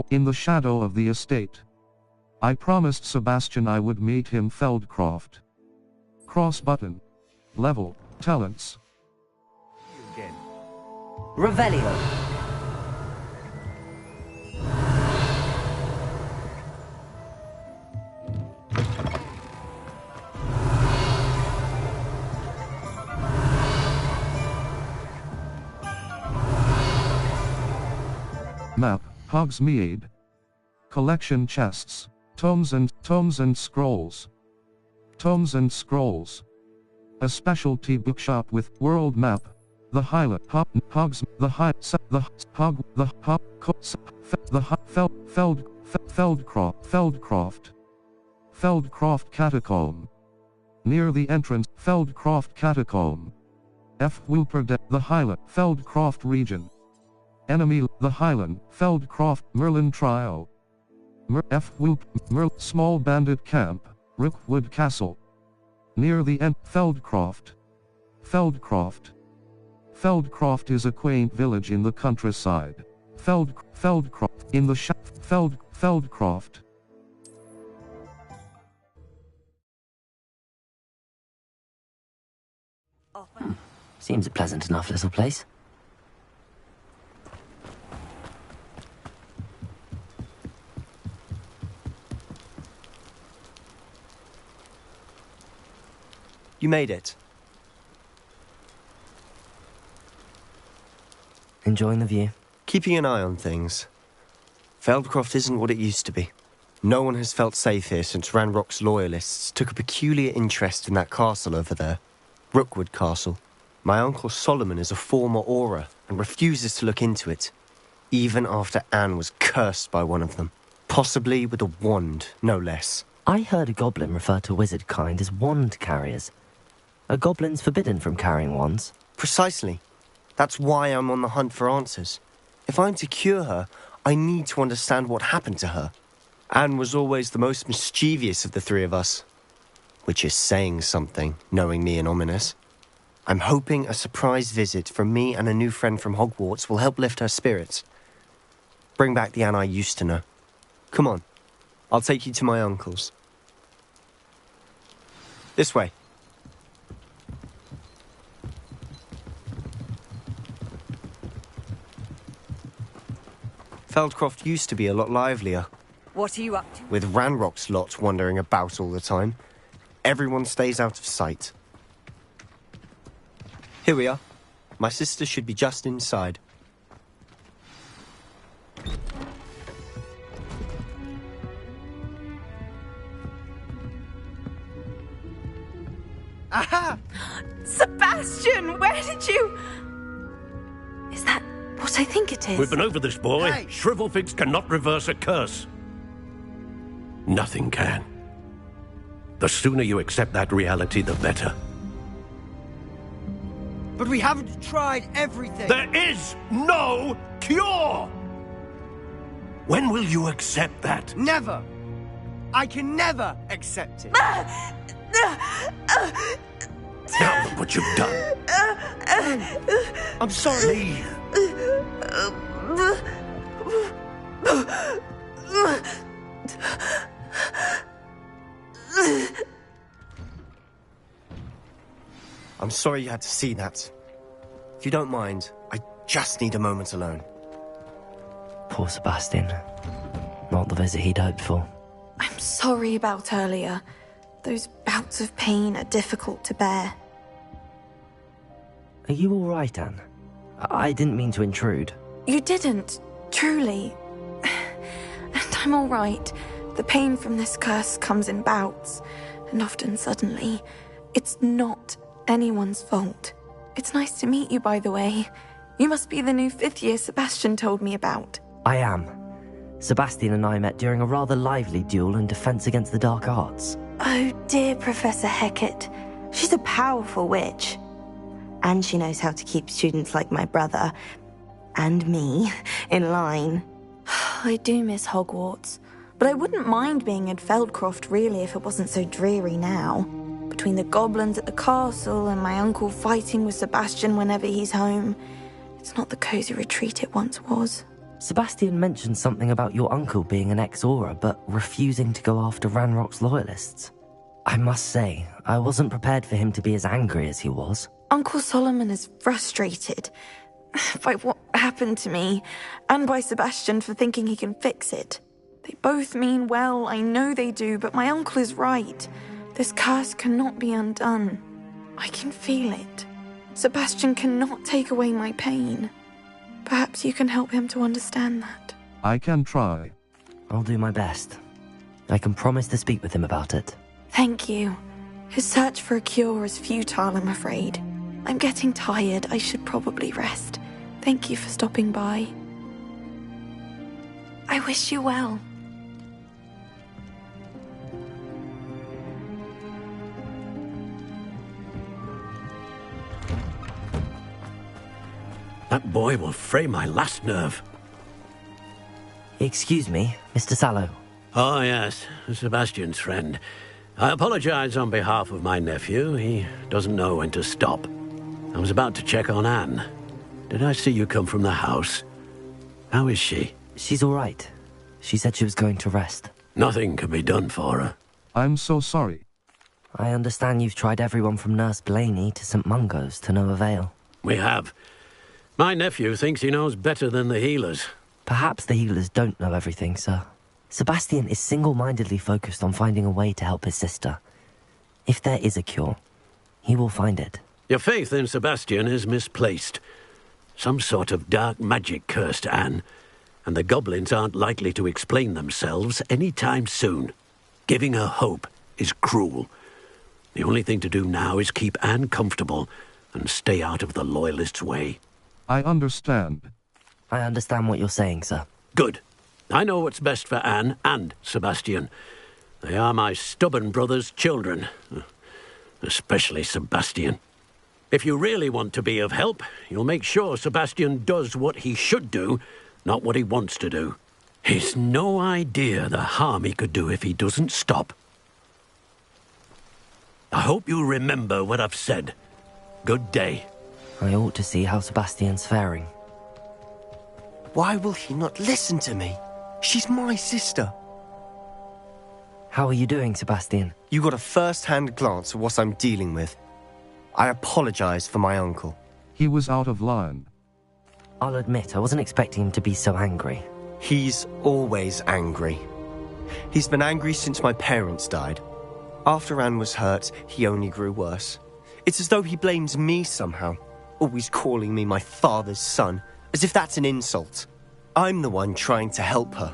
in the shadow of the estate. I promised Sebastian I would meet him Feldcroft. Cross button. Level, talents. Again. Revelio. Map, Hogsmeade. Collection chests, tomes and scrolls. Tomes and scrolls. A specialty bookshop with world map. The Highland, Hogs, the High, the Hog, the Hop, the Feldcroft Catacomb. Near the entrance, Feldcroft Catacomb. F. Wuperde, the Highland, Feldcroft region. Enemy, the Highland, Feldcroft, Merlin Trio. Small bandit camp, Rookwood Castle. Near the end, Feldcroft. Feldcroft is a quaint village in the countryside. Feldcroft, in the Feldcroft. Seems a pleasant enough little place. You made it. Enjoying the view? Keeping an eye on things. Feldcroft isn't what it used to be. No one has felt safe here since Ranrock's loyalists took a peculiar interest in that castle over there. Rookwood Castle. My uncle Solomon is a former Auror and refuses to look into it, even after Anne was cursed by one of them. Possibly with a wand, no less. I heard a goblin refer to wizard kind as wand carriers. Are goblins forbidden from carrying wands? Precisely. That's why I'm on the hunt for answers. If I'm to cure her, I need to understand what happened to her. Anne was always the most mischievous of the three of us. Which is saying something, knowing me and Ominous. I'm hoping a surprise visit from me and a new friend from Hogwarts will help lift her spirits. Bring back the Anne I used to know. Come on, I'll take you to my uncle's. This way. Feldcroft used to be a lot livelier. What are you up to? With Ranrock's lot wandering about all the time. Everyone stays out of sight. Here we are. My sister should be just inside. Aha! Sebastian, where did you... Is that what I think it is? We've been over this, boy. Hey. Shrivelfigs cannot reverse a curse. Nothing can. The sooner you accept that reality, the better. But we haven't tried everything. There is no cure! When will you accept that? Never. I can never accept it. Now look what you've done. I'm sorry. I'm sorry you had to see that. If you don't mind, I just need a moment alone. Poor Sebastian. Not the visit he'd hoped for. I'm sorry about earlier. Those bouts of pain are difficult to bear. Are you all right, Anne? I didn't mean to intrude. You didn't, truly. And I'm all right. The pain from this curse comes in bouts, and often suddenly. It's not anyone's fault. It's nice to meet you, by the way. You must be the new 5th year Sebastian told me about. I am. Sebastian and I met during a rather lively duel in defense against the dark arts. Oh dear, Professor Hecat. She's a powerful witch. And she knows how to keep students like my brother, and me, in line. I do miss Hogwarts, but I wouldn't mind being at Feldcroft really if it wasn't so dreary now. Between the goblins at the castle and my uncle fighting with Sebastian whenever he's home, it's not the cozy retreat it once was. Sebastian mentioned something about your uncle being an ex-Aura, but refusing to go after Ranrock's loyalists. I must say, I wasn't prepared for him to be as angry as he was. Uncle Solomon is frustrated by what happened to me, and by Sebastian for thinking he can fix it. They both mean well, I know they do, but my uncle is right. This curse cannot be undone. I can feel it. Sebastian cannot take away my pain. Perhaps you can help him to understand that. I can try. I'll do my best. I can promise to speak with him about it. Thank you. His search for a cure is futile, I'm afraid. I'm getting tired. I should probably rest. Thank you for stopping by. I wish you well. That boy will fray my last nerve. Excuse me, Mr. Sallow. Oh, yes, Sebastian's friend. I apologize on behalf of my nephew. He doesn't know when to stop. I was about to check on Anne. Did I see you come from the house? How is she? She's all right. She said she was going to rest. Nothing can be done for her. I'm so sorry. I understand you've tried everyone from Nurse Blaney to St. Mungo's to no avail. We have. My nephew thinks he knows better than the healers. Perhaps the healers don't know everything, sir. Sebastian is single-mindedly focused on finding a way to help his sister. If there is a cure, he will find it. Your faith in Sebastian is misplaced. Some sort of dark magic cursed Anne, and the goblins aren't likely to explain themselves any time soon. Giving her hope is cruel. The only thing to do now is keep Anne comfortable and stay out of the Loyalists' way. I understand. I understand what you're saying, sir. Good. I know what's best for Anne and Sebastian. They are my stubborn brother's children. Especially Sebastian. If you really want to be of help, you'll make sure Sebastian does what he should do, not what he wants to do. He's no idea the harm he could do if he doesn't stop. I hope you remember what I've said. Good day. I ought to see how Sebastian's faring. Why will he not listen to me? She's my sister. How are you doing, Sebastian? You got a first-hand glance at what I'm dealing with. I apologize for my uncle. He was out of line. I'll admit, I wasn't expecting him to be so angry. He's always angry. He's been angry since my parents died. After Anne was hurt, he only grew worse. It's as though he blames me somehow, always calling me my father's son, as if that's an insult. I'm the one trying to help her.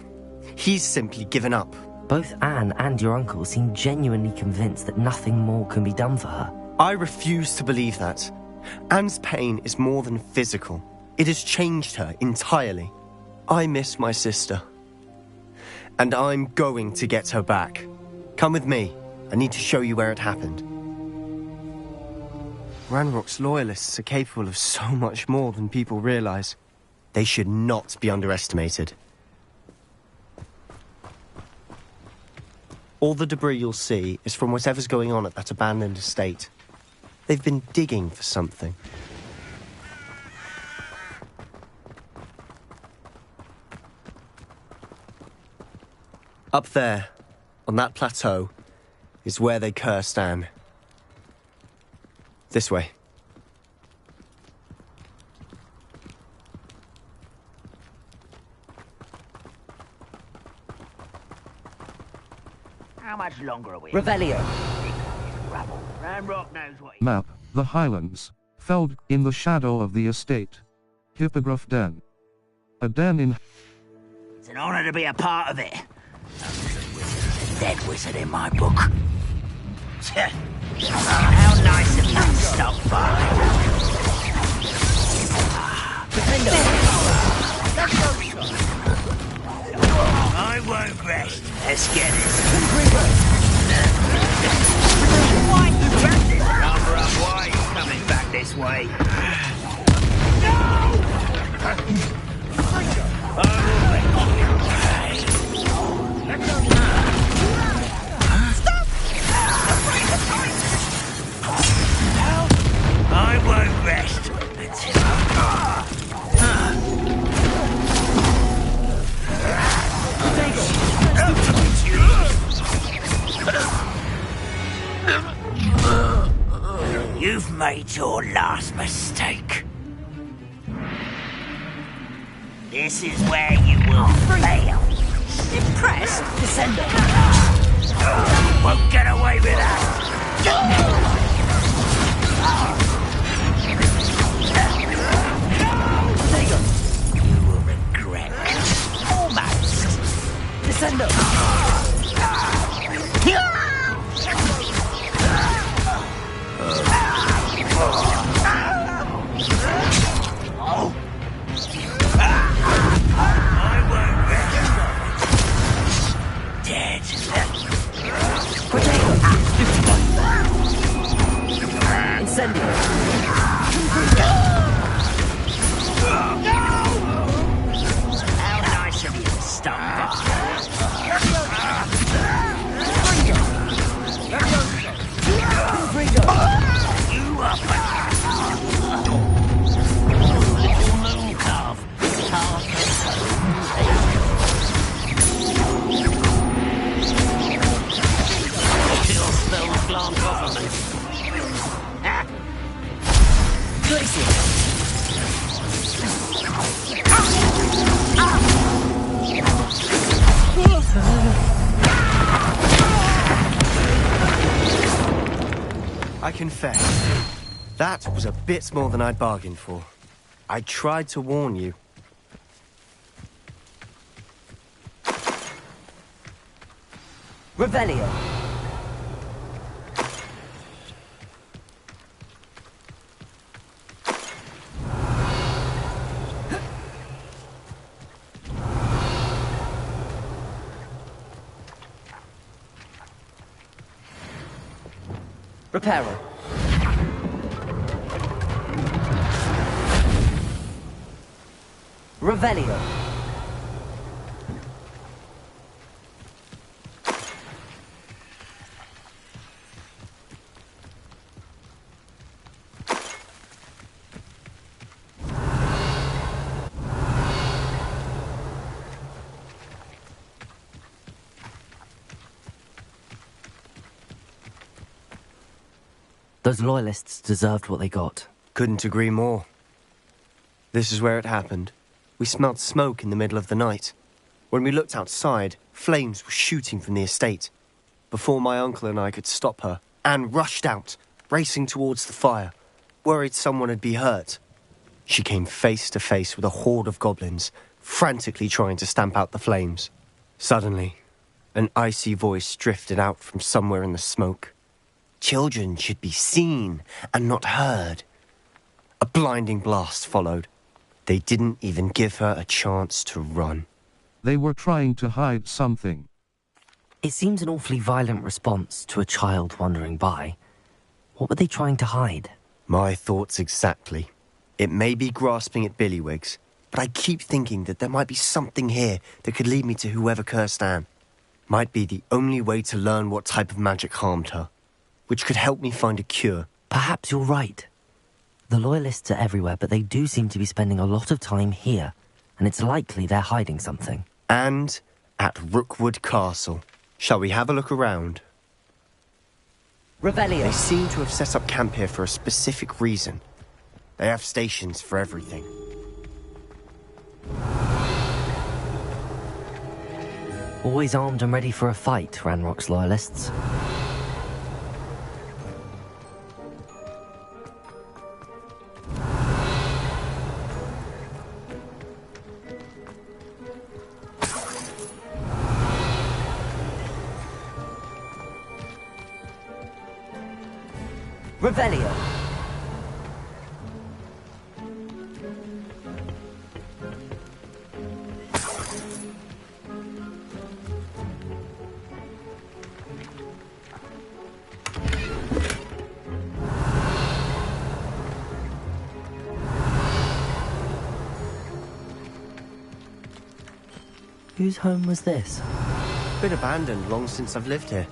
He's simply given up. Both Anne and your uncle seem genuinely convinced that nothing more can be done for her. I refuse to believe that. Anne's pain is more than physical. It has changed her entirely. I miss my sister. And I'm going to get her back. Come with me. I need to show you where it happened. Ranrock's loyalists are capable of so much more than people realize. They should not be underestimated. All the debris you'll see is from whatever's going on at that abandoned estate. They've been digging for something. Up there, on that plateau, is where they cursed Anne. This way. How much longer are we? Revelio! Ranrock knows what he... Map, the Highlands. Felled, in the shadow of the estate. Hippogriff Den. A den in... It's an honor to be a part of it. Dead wizard in my book. How nice of you to stop by. I won't rest. Let's get this. Cover up, why are you coming back this way? I won't rest until made your last mistake. This is where you will fail. Impressed? Descender. Won't get away with that. You will regret. Almost. Descender. Dead. Incendio. How nice of you to stop by. You up. Little moon calf. Kill spells glance off of me. I confess, that was a bit more than I'd bargained for. I tried to warn you. Revelio. Reparo. Revelio. Those loyalists deserved what they got. Couldn't agree more. This is where it happened. We smelled smoke in the middle of the night. When we looked outside, flames were shooting from the estate. Before my uncle and I could stop her, Anne rushed out, racing towards the fire, worried someone had been hurt. She came face to face with a horde of goblins, frantically trying to stamp out the flames. Suddenly, an icy voice drifted out from somewhere in the smoke. Children should be seen and not heard. A blinding blast followed. They didn't even give her a chance to run. They were trying to hide something. It seems an awfully violent response to a child wandering by. What were they trying to hide? My thoughts exactly. It may be grasping at Billywigs, but I keep thinking that there might be something here that could lead me to whoever cursed Anne. Might be the only way to learn what type of magic harmed her, which could help me find a cure. Perhaps you're right. The loyalists are everywhere, but they do seem to be spending a lot of time here, and it's likely they're hiding something. And at Rookwood Castle. Shall we have a look around? Revelio. They seem to have set up camp here for a specific reason. They have stations for everything. Always armed and ready for a fight, Ranrock's loyalists. Revelio. Whose home was this? Been abandoned long since I've lived here.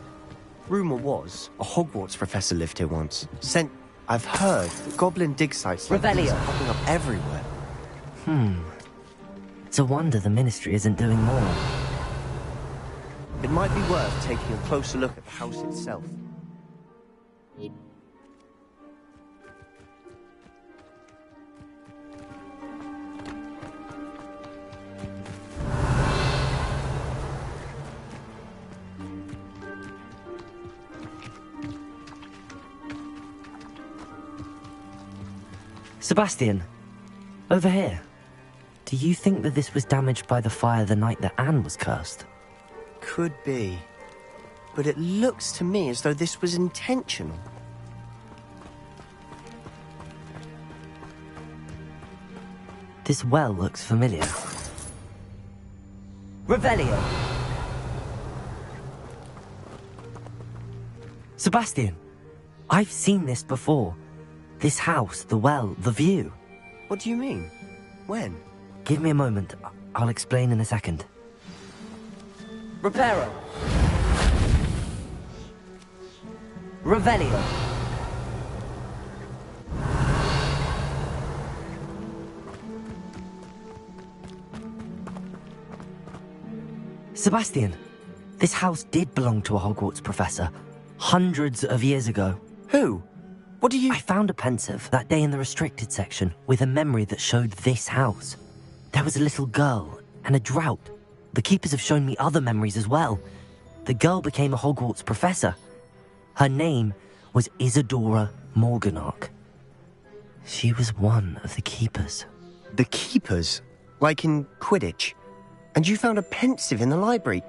Rumour was, a Hogwarts professor lived here once. I've heard that goblin dig sites like these are popping up everywhere. It's a wonder the Ministry isn't doing more. It might be worth taking a closer look at the house itself. Sebastian, over here. Do you think that this was damaged by the fire the night that Anne was cursed? Could be. But it looks to me as though this was intentional. This well looks familiar. Revelio! Sebastian, I've seen this before. This house, the well, the view. What do you mean? When? Give me a moment. I'll explain in a second. Reparo! Revelio! Sebastian, this house did belong to a Hogwarts professor, hundreds of years ago. Who? What do you... I found a pensive that day in the restricted section with a memory that showed this house. There was a little girl and a drought. The keepers have shown me other memories as well. The girl became a Hogwarts professor. Her name was Isadora Morganach. She was one of the keepers. The keepers? Like in Quidditch? And you found a pensive in the library?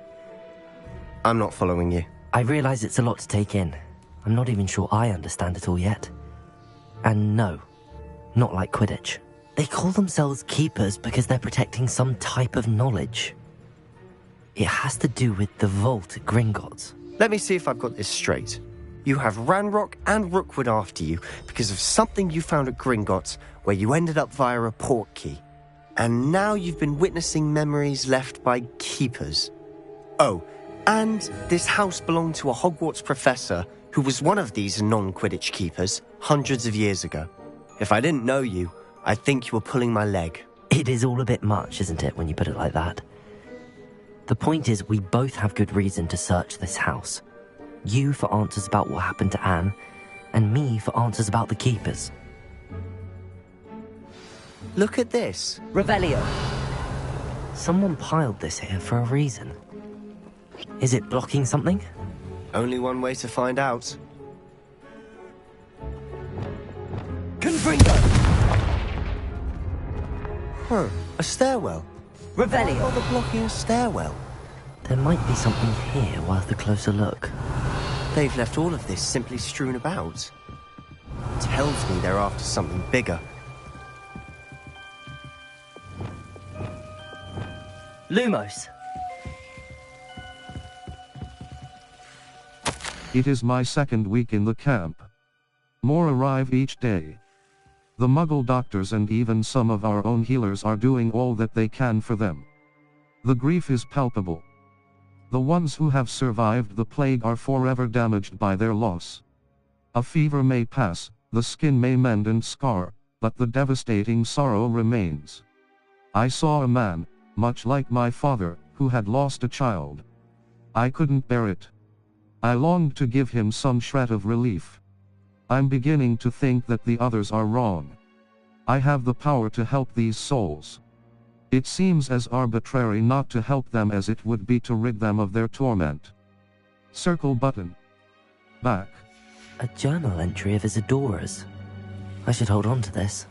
I'm not following you. I realize it's a lot to take in. I'm not even sure I understand it all yet. And no, not like Quidditch. They call themselves keepers because they're protecting some type of knowledge. It has to do with the vault at Gringotts. Let me see if I've got this straight. You have Ranrock and Rookwood after you because of something you found at Gringotts where you ended up via a portkey. And now you've been witnessing memories left by keepers. Oh, and this house belonged to a Hogwarts professor who was one of these non-Quidditch keepers hundreds of years ago. If I didn't know you, I'd think you were pulling my leg. It is all a bit much, isn't it, when you put it like that? The point is, we both have good reason to search this house. You for answers about what happened to Anne, and me for answers about the keepers. Look at this. Revelio. Someone piled this here for a reason. Is it blocking something? Only one way to find out. Confringo! Huh, a stairwell. Revelio! Why bother blocking a stairwell? There might be something here worth a closer look. They've left all of this simply strewn about. Tells me they're after something bigger. Lumos! It is my second week in the camp. More arrive each day. The Muggle doctors and even some of our own healers are doing all that they can for them. The grief is palpable. The ones who have survived the plague are forever damaged by their loss. A fever may pass, the skin may mend and scar, but the devastating sorrow remains. I saw a man, much like my father, who had lost a child. I couldn't bear it. I longed to give him some shred of relief. I'm beginning to think that the others are wrong. I have the power to help these souls. It seems as arbitrary not to help them as it would be to rid them of their torment. Circle button. Back. A journal entry of Isadora's. I should hold on to this.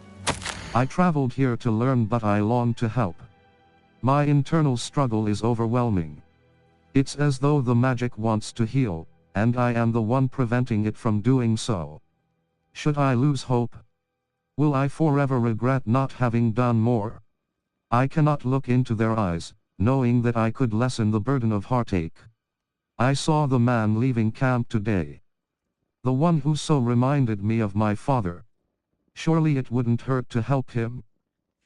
I traveled here to learn, but I long to help. My internal struggle is overwhelming. It's as though the magic wants to heal, and I am the one preventing it from doing so. Should I lose hope? Will I forever regret not having done more? I cannot look into their eyes, knowing that I could lessen the burden of heartache. I saw the man leaving camp today. The one who so reminded me of my father. Surely it wouldn't hurt to help him.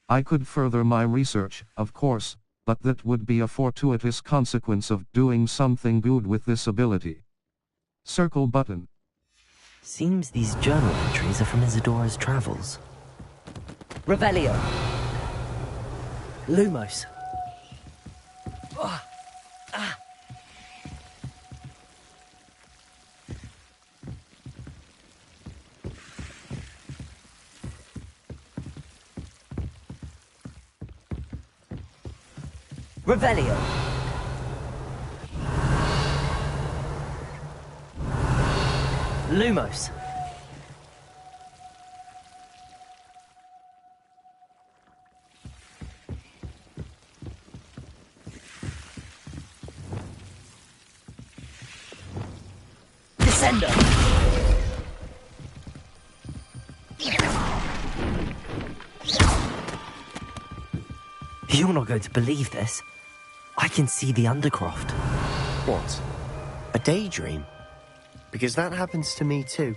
I could further my research, of course, but that would be a fortuitous consequence of doing something good with this ability. Circle button. Seems these journal entries are from Isadora's travels. Revelio! Lumos! Revelio! Lumos! Send her! You're not going to believe this. I can see the Undercroft. What? A daydream? Because that happens to me too.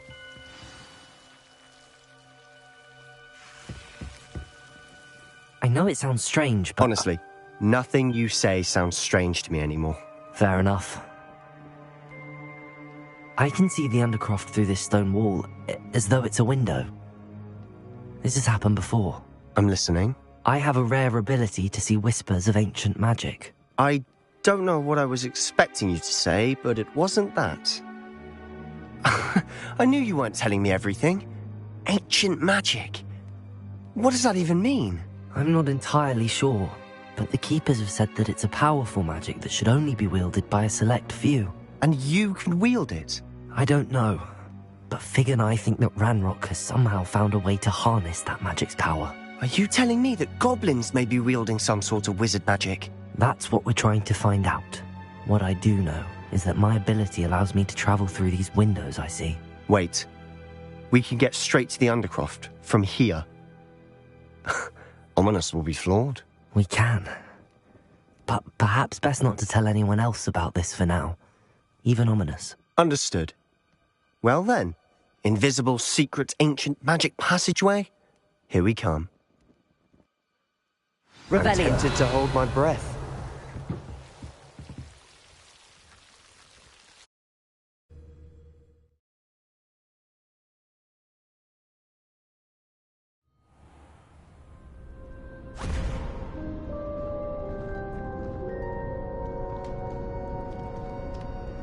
I know it sounds strange, but... Honestly, nothing you say sounds strange to me anymore. Fair enough. I can see the Undercroft through this stone wall, as though it's a window. This has happened before. I'm listening. I have a rare ability to see whispers of ancient magic. I don't know what I was expecting you to say, but it wasn't that. I knew you weren't telling me everything. Ancient magic. What does that even mean? I'm not entirely sure, but the Keepers have said that it's a powerful magic that should only be wielded by a select few. And you can wield it? I don't know, but Fig and I think that Ranrock has somehow found a way to harness that magic's power. Are you telling me that goblins may be wielding some sort of wizard magic? That's what we're trying to find out. What I do know is that my ability allows me to travel through these windows I see. Wait. We can get straight to the Undercroft from here. Ominous will be floored. We can. But perhaps best not to tell anyone else about this for now. Even Ominous. Understood. Well then, invisible, secret, ancient magic passageway? Here we come. I'm tempted to hold my breath.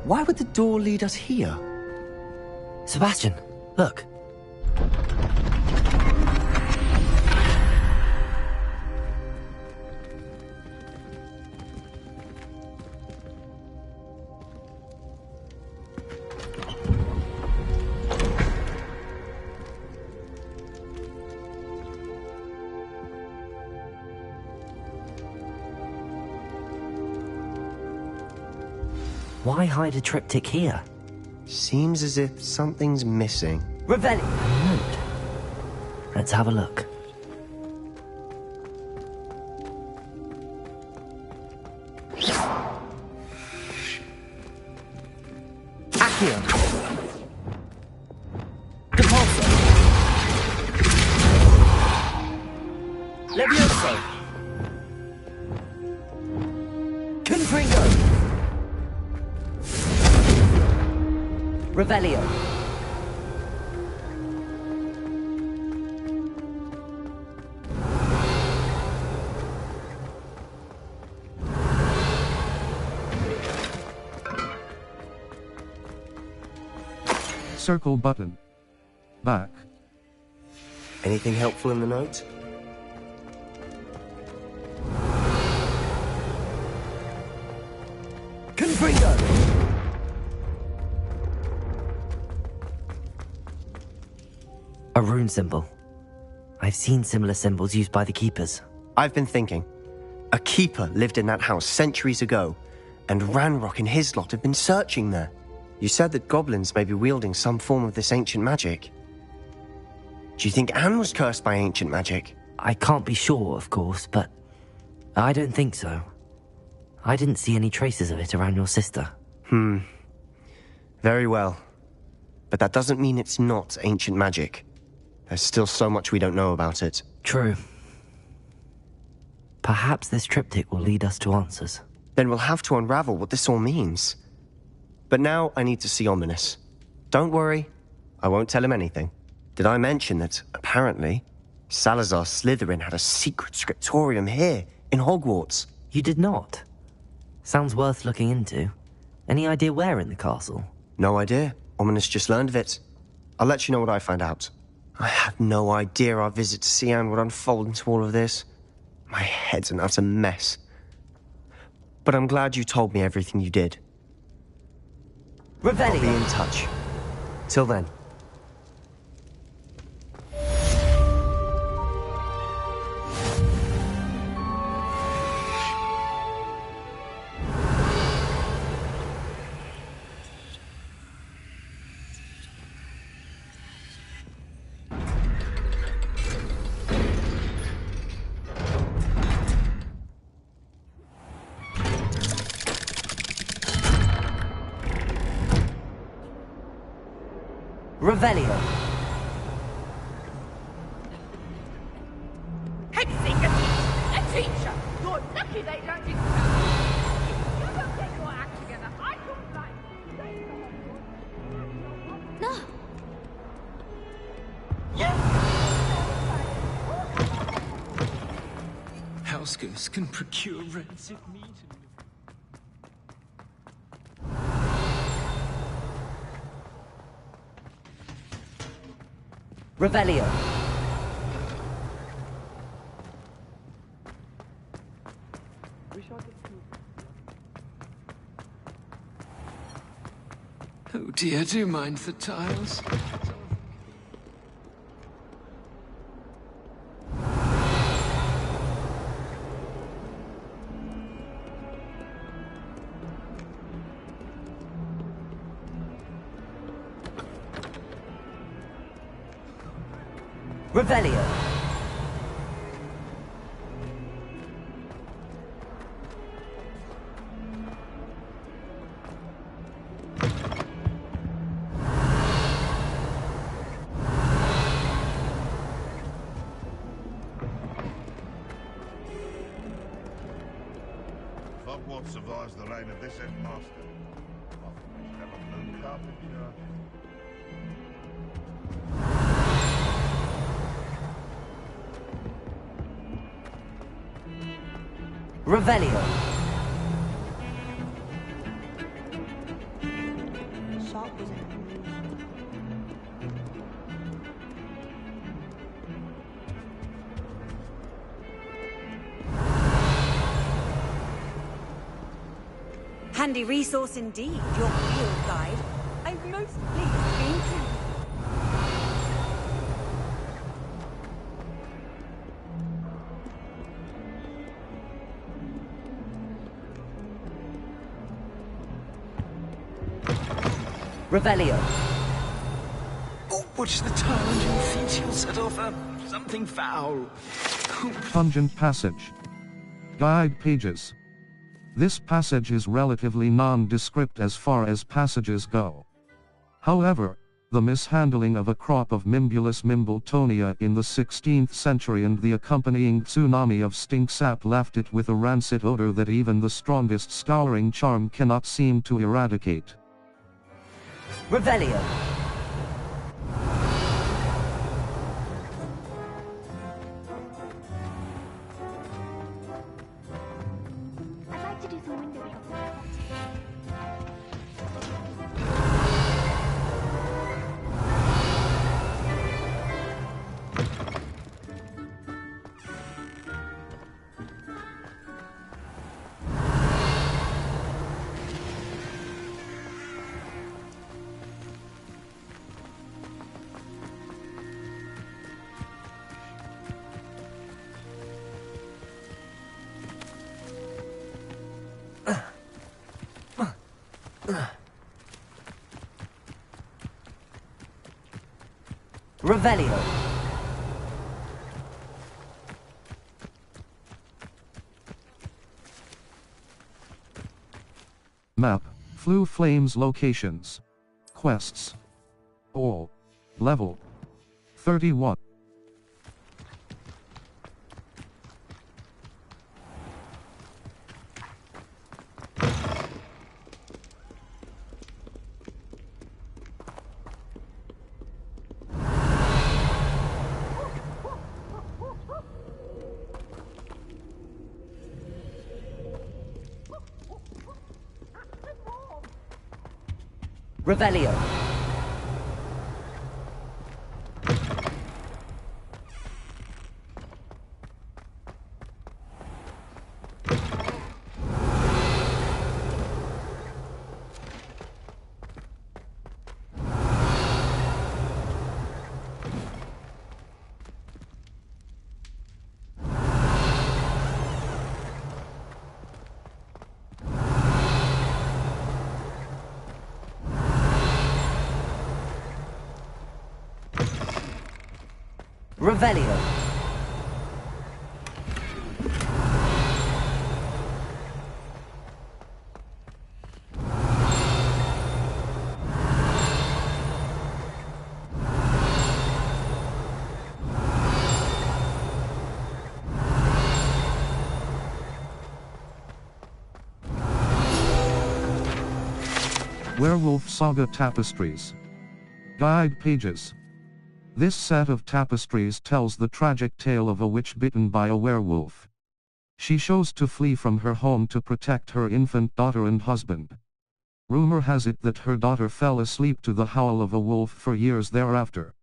Why would the door lead us here? Sebastian, look. Why hide a triptych here? Seems as if something's missing. Revelli! Note. Let's have a look. Accio! Compulso! Levioso! Confringo! Revelio. Circle button. Back. Anything helpful in the note? Confringo! A rune symbol. I've seen similar symbols used by the Keepers. I've been thinking. A keeper lived in that house centuries ago, and Ranrock and his lot have been searching there. You said that goblins may be wielding some form of this ancient magic. Do you think Anne was cursed by ancient magic? I can't be sure, of course, but I don't think so. I didn't see any traces of it around your sister. Very well. But that doesn't mean it's not ancient magic. There's still so much we don't know about it. True. Perhaps this triptych will lead us to answers. Then we'll have to unravel what this all means. But now I need to see Ominous. Don't worry, I won't tell him anything. Did I mention that, apparently, Salazar Slytherin had a secret scriptorium here, in Hogwarts? You did not? Sounds worth looking into. Any idea where in the castle? No idea. Ominous just learned of it. I'll let you know what I find out. I had no idea our visit to Cian would unfold into all of this. My head's an utter mess. But I'm glad you told me everything you did. Revelli! I'll be in touch. Till then. Revelio. Hexing a teacher! You're lucky they don't expel you! You don't get your act together, I don't like No. Housegoose can procure rancid meat. Revelio. Oh dear, do you mind the tiles? Revelio. Hogwarts survives the reign of this headmaster. Often we should have a blue carpet, sure. Revelio. Handy resource indeed, your field guide. I'm most pleased being true. Revelio. Oh, watch the tile under your feet, you'll set off something foul. Pungent passage. Guide pages. This passage is relatively nondescript as far as passages go. However, the mishandling of a crop of Mimbulus Mimbletonia in the 16th century and the accompanying tsunami of stink sap left it with a rancid odor that even the strongest scouring charm cannot seem to eradicate. Revelio. I'd like to do some window shopping. Revelio. Map. Flue Flames locations. Quests. All. Level 31. Revelio. Revelio. Werewolf Saga Tapestries. Guide pages. This set of tapestries tells the tragic tale of a witch bitten by a werewolf. She chose to flee from her home to protect her infant daughter and husband. Rumor has it that her daughter fell asleep to the howl of a wolf for years thereafter.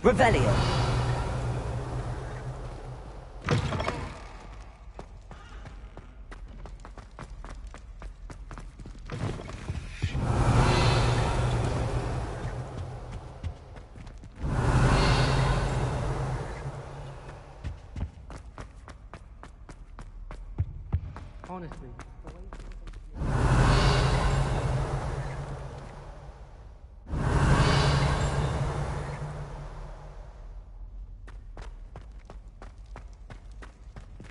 Revelio. Honestly.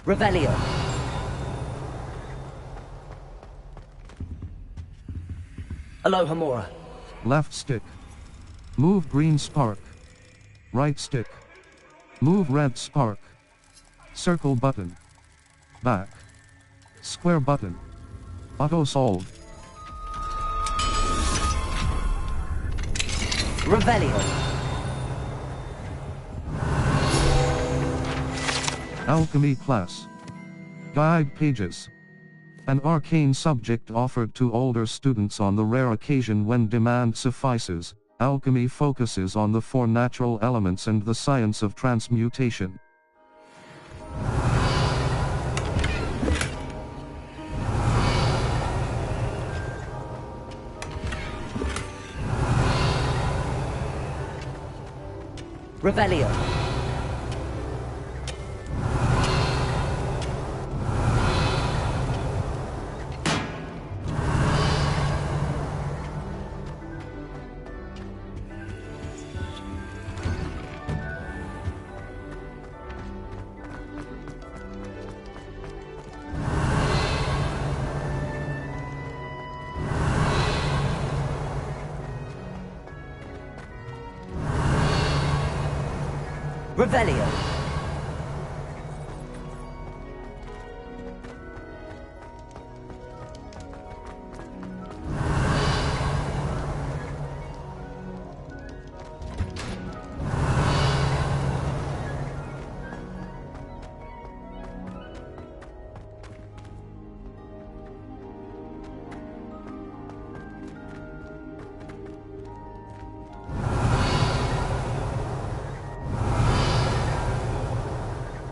Revelio. Alohomora. Left stick. Move green spark. Right stick. Move red spark. Circle button. Back. Square button. Auto solve. Revelio. Alchemy class. Guide pages. An arcane subject offered to older students on the rare occasion when demand suffices. Alchemy focuses on the four natural elements and the science of transmutation. Revelio. Revelio.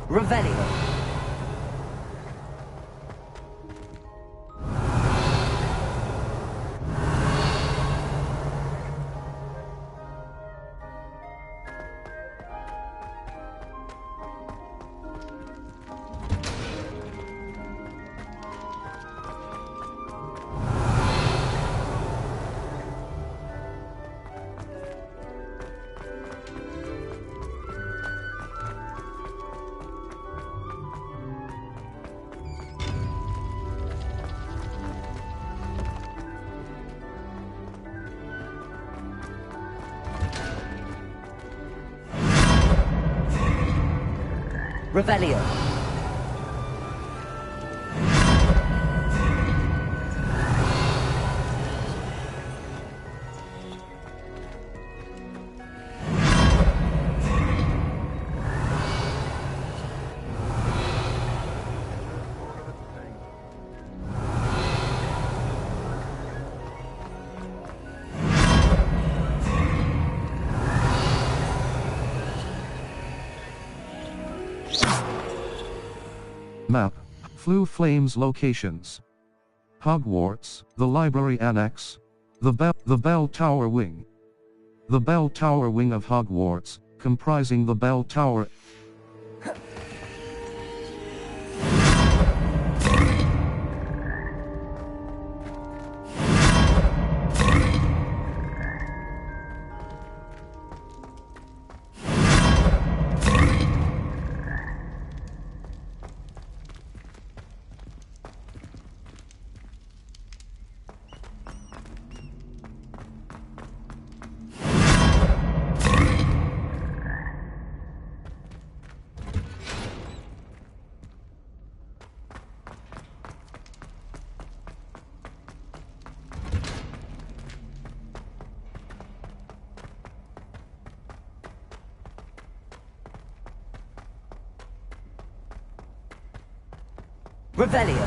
Revelio. Revelio. Map. Flue Flames locations. Hogwarts, the Library Annex. The Bell Tower Wing. The Bell Tower Wing of Hogwarts, comprising the Bell Tower. Revelio.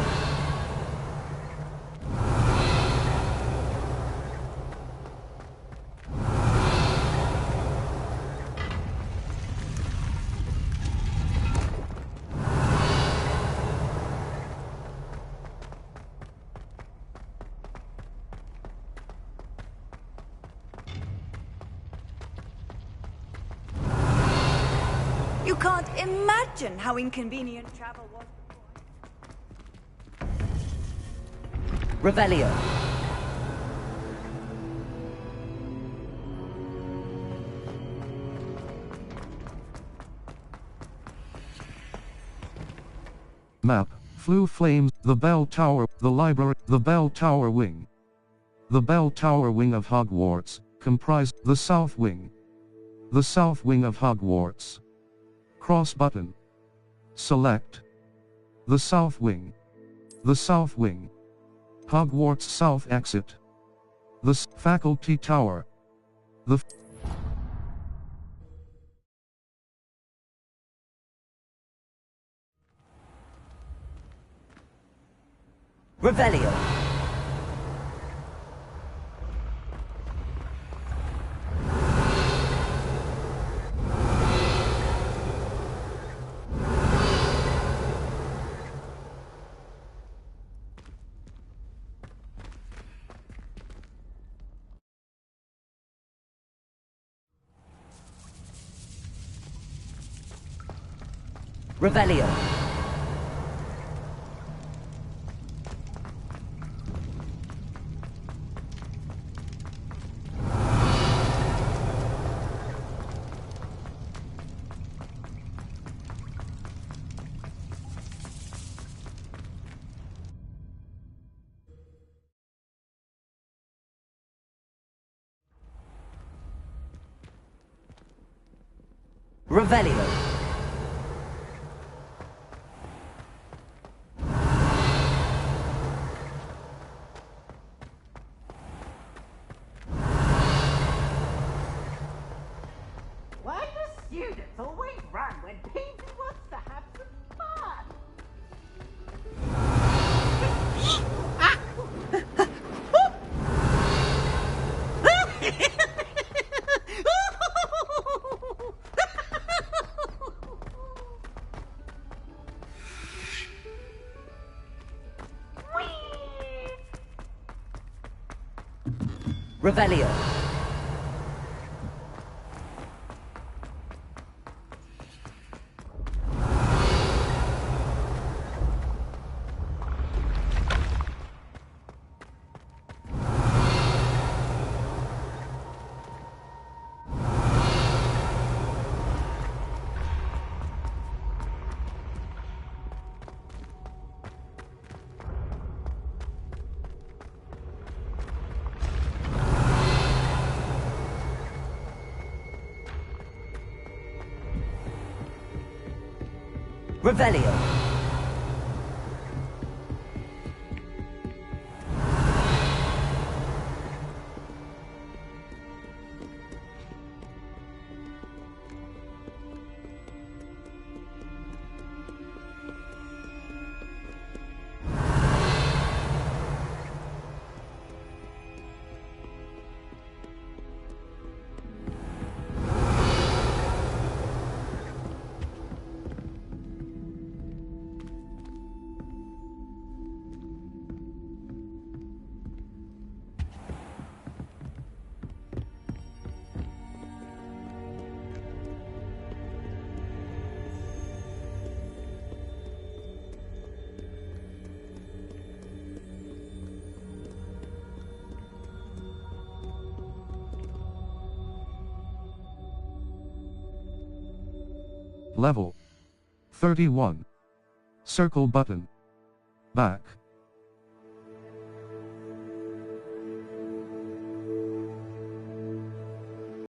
You can't imagine how inconvenient travel was before. Revelio. Map, Flue Flames, the Bell Tower, the Library, the Bell Tower Wing. The Bell Tower Wing of Hogwarts, comprise the South Wing. The South Wing of Hogwarts. Cross button. Select. The South Wing. The South Wing. Hogwarts South Exit. The Faculty Tower. The Revelio. Revelio. Revelio. Why do students always run when Peter wants to have some fun? Revelio. Revelio. Level 31. Circle button. Back.